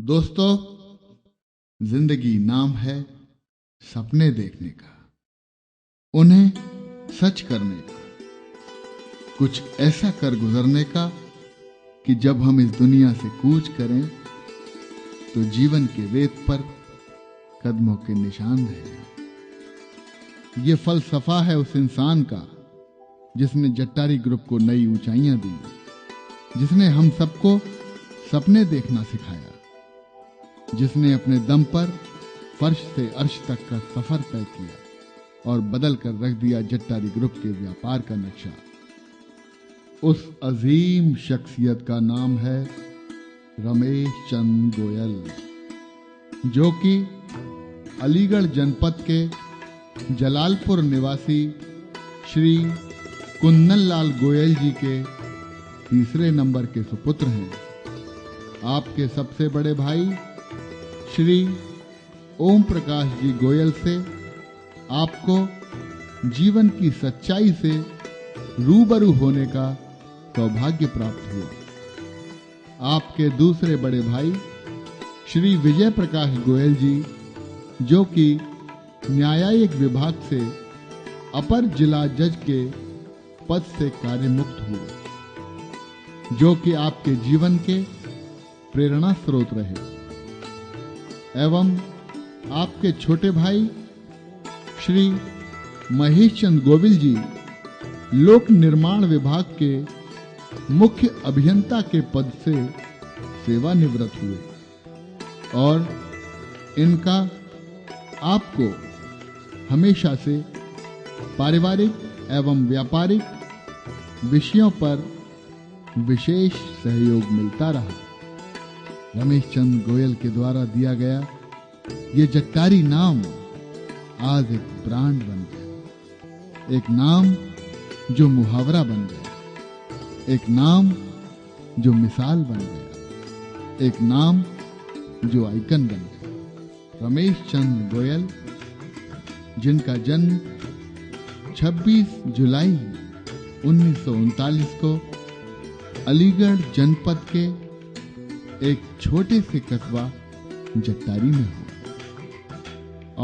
दोस्तों, जिंदगी नाम है सपने देखने का, उन्हें सच करने का, कुछ ऐसा कर गुजरने का कि जब हम इस दुनिया से कूच करें तो जीवन के रेत पर कदमों के निशान रह जाएं। ये फलसफा है उस इंसान का जिसने जट्टारी ग्रुप को नई ऊंचाइयां दी, जिसने हम सबको सपने देखना सिखाया, जिसने अपने दम पर फर्श से अर्श तक का सफर तय किया और बदल कर रख दिया जट्टारी ग्रुप के व्यापार का नक्शा। उस अजीम शख्सियत का नाम है रमेश चंद गोयल, जो कि अलीगढ़ जनपद के जलालपुर निवासी श्री कुंदनलाल गोयल जी के तीसरे नंबर के सुपुत्र हैं। आपके सबसे बड़े भाई श्री ओम प्रकाश जी गोयल से आपको जीवन की सच्चाई से रूबरू होने का सौभाग्य प्राप्त हुआ। आपके दूसरे बड़े भाई श्री विजय प्रकाश गोयल जी, जो कि न्यायिक विभाग से अपर जिला जज के पद से कार्य मुक्त हुए, जो कि आपके जीवन के प्रेरणा स्रोत रहे, एवं आपके छोटे भाई श्री महेश चंद गोविल जी लोक निर्माण विभाग के मुख्य अभियंता के पद से सेवानिवृत्त हुए और इनका आपको हमेशा से पारिवारिक एवं व्यापारिक विषयों पर विशेष सहयोग मिलता रहा। रमेश चंद गोयल के द्वारा दिया गया ये जट्टारी नाम आज एक ब्रांड बन गया, एक नाम जो मुहावरा बन गया, एक नाम जो मिसाल बन गया, एक नाम जो आइकन बन गया। रमेश चंद गोयल, जिनका जन्म 26 जुलाई 1939 को अलीगढ़ जनपद के एक छोटे से कस्बा जट्टारी में हुआ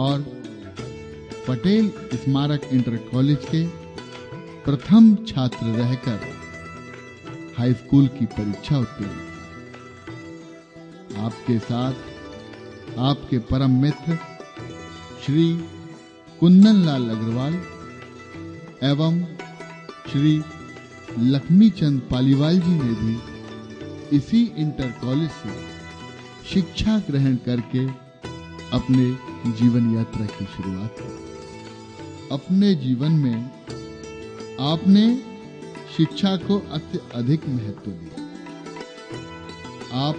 और पटेल स्मारक इंटर कॉलेज के प्रथम छात्र रहकर हाई स्कूल की परीक्षा उत्तीर्ण। आपके साथ आपके परम मित्र श्री कुंदनलाल अग्रवाल एवं श्री लक्ष्मी चंद पालीवाल जी ने भी इसी इंटर कॉलेज से शिक्षा ग्रहण करके अपने जीवन यात्रा की शुरुआत की। अपने जीवन में आपने शिक्षा को अत्यधिक महत्व दिया। आप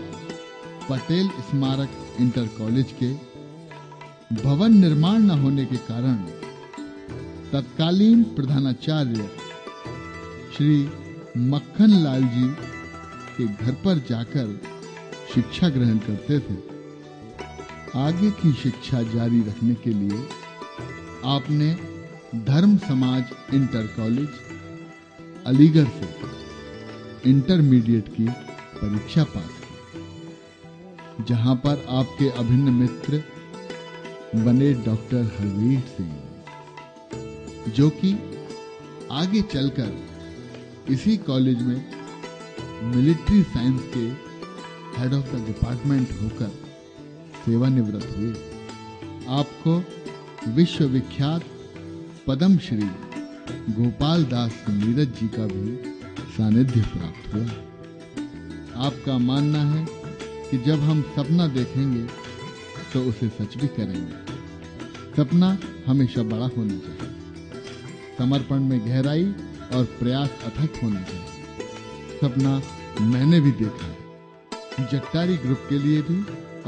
पटेल स्मारक इंटर कॉलेज के भवन निर्माण न होने के कारण तत्कालीन प्रधानाचार्य श्री मक्खन लाल जी के घर पर जाकर शिक्षा ग्रहण करते थे। आगे की शिक्षा जारी रखने के लिए आपने धर्म समाज इंटर कॉलेज अलीगढ़ से इंटरमीडिएट की परीक्षा पास की, जहां पर आपके अभिन्न मित्र बने डॉक्टर हरवीर सिंह, जो कि आगे चलकर इसी कॉलेज में मिलिट्री साइंस के हेड ऑफ द डिपार्टमेंट होकर सेवानिवृत्त हुए। आपको विश्वविख्यात पद्मश्री गोपाल दास नीरज जी का भी सानिध्य प्राप्त हुआ। आपका मानना है कि जब हम सपना देखेंगे तो उसे सच भी करेंगे। सपना हमेशा बड़ा होना चाहिए, समर्पण में गहराई और प्रयास अथक होना चाहिए। सपना मैंने भी देखा है, जट्टारी ग्रुप के लिए भी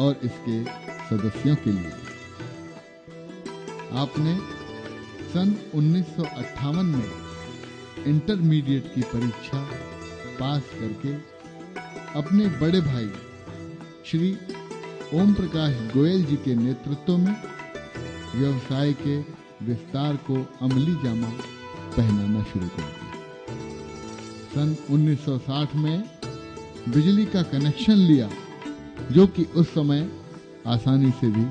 और इसके सदस्यों के लिए। आपने सन 1958 में इंटरमीडिएट की परीक्षा पास करके अपने बड़े भाई श्री ओम प्रकाश गोयल जी के नेतृत्व में व्यवसाय के विस्तार को अमली जामा पहनाना शुरू कर दिया। सन 1960 में बिजली का कनेक्शन लिया जो कि उस समय आसानी से भी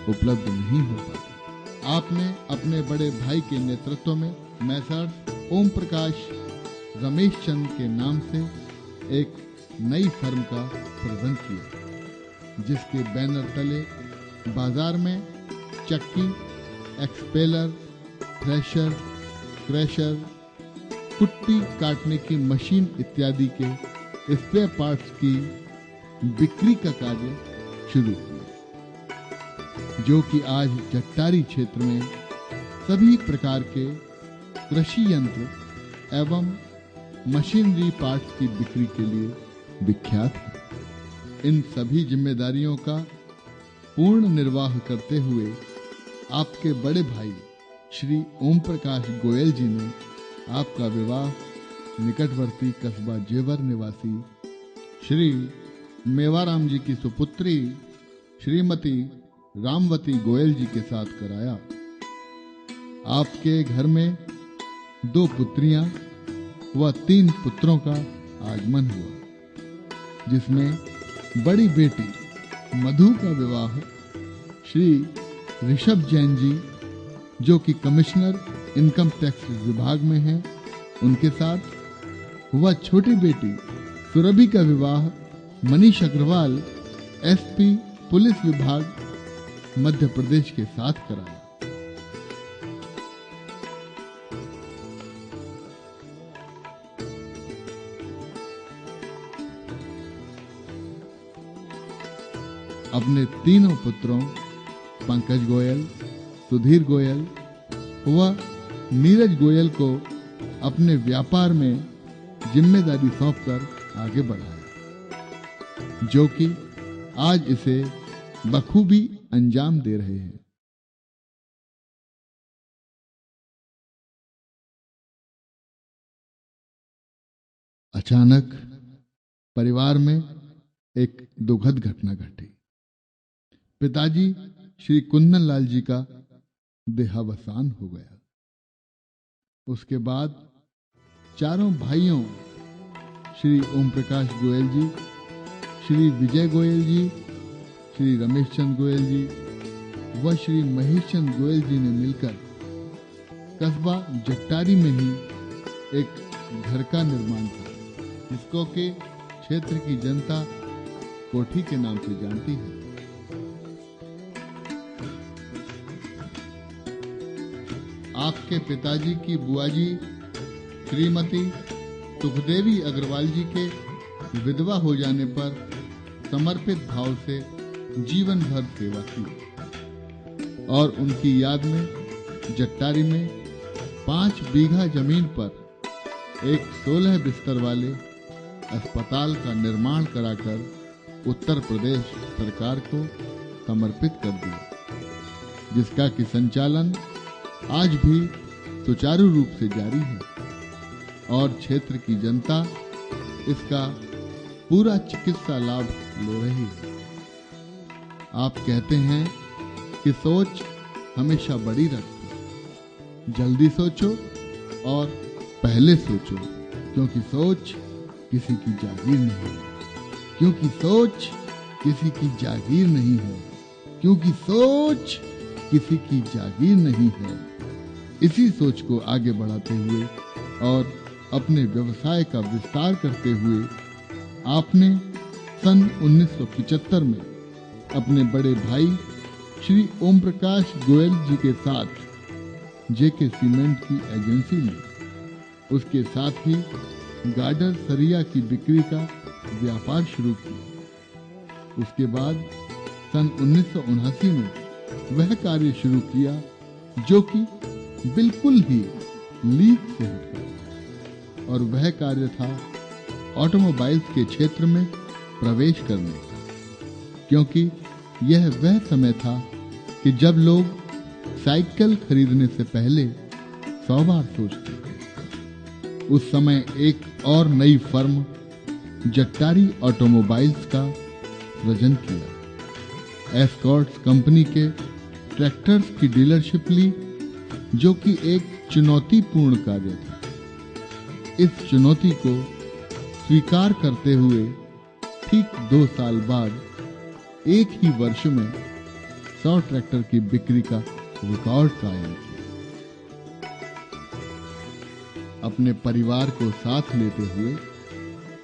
उपलब्ध नहीं हो पाता। आपने अपने बड़े भाई के नेतृत्व में मैसर्स ओम प्रकाश रमेश चंद के नाम से एक नई फर्म का प्रबंध किया, जिसके बैनर तले बाजार में चक्की, एक्सपेलर, थ्रेशर, क्रशर, कुट्टी काटने की मशीन इत्यादि के स्पेयर पार्ट्स की बिक्री का कार्य शुरू किया, जो कि आज जट्टारी क्षेत्र में सभी प्रकार के कृषि यंत्र एवं मशीनरी पार्ट्स की बिक्री के लिए विख्यात है। इन सभी जिम्मेदारियों का पूर्ण निर्वाह करते हुए आपके बड़े भाई श्री ओम प्रकाश गोयल जी ने आपका विवाह निकटवर्ती कस्बा जेवर निवासी श्री मेवाराम जी की सुपुत्री श्रीमती रामवती गोयल जी के साथ कराया। आपके घर में 2 पुत्रियां व 3 पुत्रों का आगमन हुआ, जिसमें बड़ी बेटी मधु का विवाह श्री ऋषभ जैन जी, जो कि कमिश्नर इनकम टैक्स विभाग में हैं, उनके साथ व छोटी बेटी सुरभि का विवाह मनीष अग्रवाल एसपी पुलिस विभाग मध्य प्रदेश के साथ कराया। अपने तीनों पुत्रों पंकज गोयल, सुधीर गोयल व नीरज गोयल को अपने व्यापार में जिम्मेदारी सौंपकर आगे बढ़ाया, जो कि आज इसे बखूबी अंजाम दे रहे हैं। अचानक परिवार में एक दुखद घटना घटी। पिताजी श्री कुंदन लाल जी का देहावसान हो गया। उसके बाद चारों भाइयों श्री ओम प्रकाश गोयल जी, श्री विजय गोयल जी, श्री रमेश चंद गोयल जी व श्री महेश चंद गोयल जी ने मिलकर कस्बा जट्टारी में ही एक घर का निर्माण किया, जिसको कि क्षेत्र की जनता कोठी के नाम से जानती है। आपके पिताजी की बुआजी श्रीमती सुखदेवी अग्रवाल जी के विधवा हो जाने पर समर्पित भाव से जीवन भर सेवा की और उनकी याद में जट्टारी में 5 बीघा जमीन पर एक 16 बिस्तर वाले अस्पताल का निर्माण कराकर उत्तर प्रदेश सरकार को समर्पित कर दिया, जिसका कि संचालन आज भी सुचारू रूप से जारी है और क्षेत्र की जनता इसका पूरा चिकित्सा लाभ ले रही है। आप कहते हैं कि सोच हमेशा बड़ी रखो, जल्दी सोचो और पहले सोचो, क्योंकि सोच किसी की जागीर नहीं है, क्योंकि सोच किसी की जागीर नहीं है, क्योंकि सोच किसी की जागीर नहीं है। इसी सोच को आगे बढ़ाते हुए और अपने व्यवसाय का विस्तार करते हुए आपने सन 1975 में अपने बड़े भाई श्री ओम प्रकाश गोयल जी के साथ जेके सीमेंट की एजेंसी में, उसके साथ ही गार्डर सरिया की बिक्री का व्यापार शुरू किया। उसके बाद सन 1979 में वह कार्य शुरू किया जो कि बिल्कुल ही लीक से हटकर, और वह कार्य था ऑटोमोबाइल्स के क्षेत्र में प्रवेश करने का, क्योंकि यह वह समय था कि जब लोग साइकिल खरीदने से पहले 100 बार सोचते थे। उस समय एक और नई फर्म जट्टारी ऑटोमोबाइल्स का सृजन किया। एस्कॉर्ट्स कंपनी के ट्रैक्टर्स की डीलरशिप ली, जो कि एक चुनौतीपूर्ण कार्य था। इस चुनौती को स्वीकार करते हुए ठीक 2 साल बाद एक ही वर्ष में 100 ट्रैक्टर की बिक्री का रिकॉर्ड कायम किया। अपने परिवार को साथ लेते हुए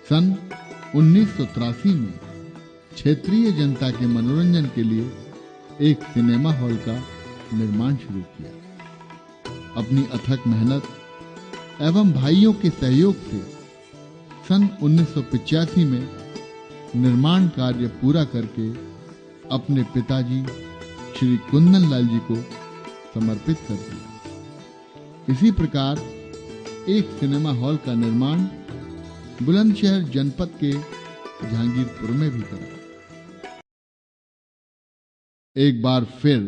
सन 1983 में क्षेत्रीय जनता के मनोरंजन के लिए एक सिनेमा हॉल का निर्माण शुरू किया। अपनी अथक मेहनत एवं भाइयों के सहयोग से सन 1985 में निर्माण कार्य पूरा करके अपने पिताजी श्री कुंदन लाल जी को समर्पित कर दिया। इसी प्रकार एक सिनेमा हॉल का निर्माण बुलंदशहर जनपद के जहांगीरपुर में भी करा। एक बार फिर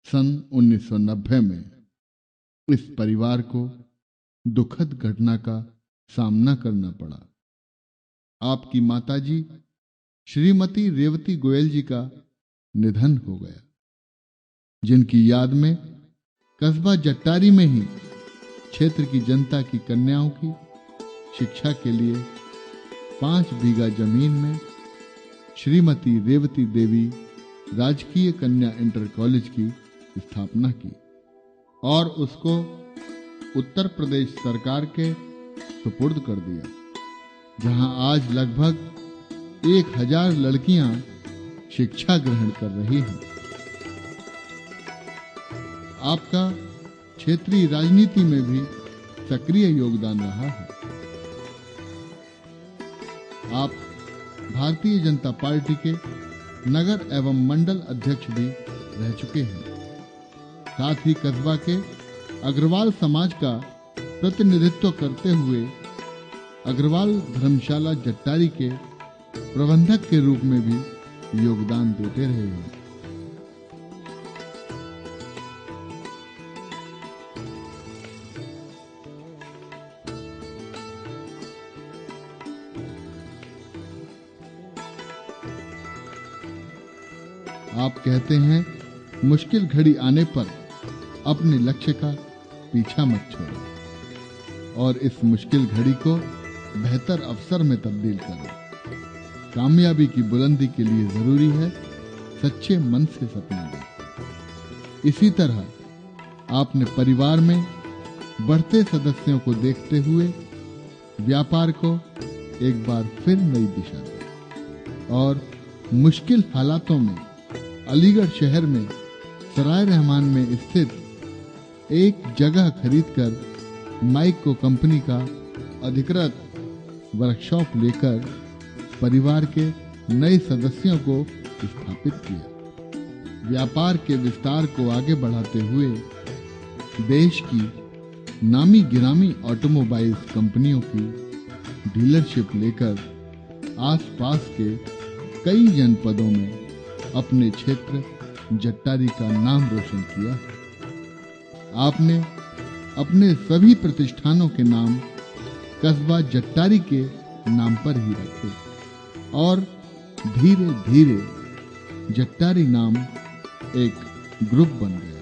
सन 1990 में इस परिवार को दुखद घटना का सामना करना पड़ा। आपकी माताजी श्रीमती रेवती गोयल जी का निधन हो गया, जिनकी याद में कस्बा जट्टारी में ही क्षेत्र की जनता की कन्याओं की शिक्षा के लिए 5 बीघा जमीन में श्रीमती रेवती देवी राजकीय कन्या इंटर कॉलेज की स्थापना की और उसको उत्तर प्रदेश सरकार के सुपुर्द कर दिया, जहां आज लगभग 1000 लड़कियां शिक्षा ग्रहण कर रही हैं। आपका क्षेत्रीय राजनीति में भी सक्रिय योगदान रहा है। आप भारतीय जनता पार्टी के नगर एवं मंडल अध्यक्ष भी रह चुके हैं। साथ ही कस्बा के अग्रवाल समाज का प्रतिनिधित्व करते हुए अग्रवाल धर्मशाला जट्टारी के प्रबंधक के रूप में भी योगदान देते रहे हैं। आप कहते हैं, मुश्किल घड़ी आने पर अपने लक्ष्य का पीछा मत छोड़ो और इस मुश्किल घड़ी को बेहतर अवसर में तब्दील करो। कामयाबी की बुलंदी के लिए जरूरी है सच्चे मन से सपना देखो। इसी तरह आपने परिवार में बढ़ते सदस्यों को देखते हुए व्यापार को एक बार फिर नई दिशा दी और मुश्किल हालातों में अलीगढ़ शहर में सराय रहमान में स्थित एक जगह खरीदकर माइको कंपनी का अधिकृत वर्कशॉप लेकर परिवार के नए सदस्यों को स्थापित किया। व्यापार के विस्तार को आगे बढ़ाते हुए देश की नामी गिरामी ऑटोमोबाइल्स कंपनियों की डीलरशिप लेकर आसपास के कई जनपदों में अपने क्षेत्र जट्टारी का नाम रोशन किया। आपने अपने सभी प्रतिष्ठानों के नाम कस्बा जट्टारी के नाम पर ही रखे और धीरे धीरे जट्टारी नाम एक ग्रुप बन गया।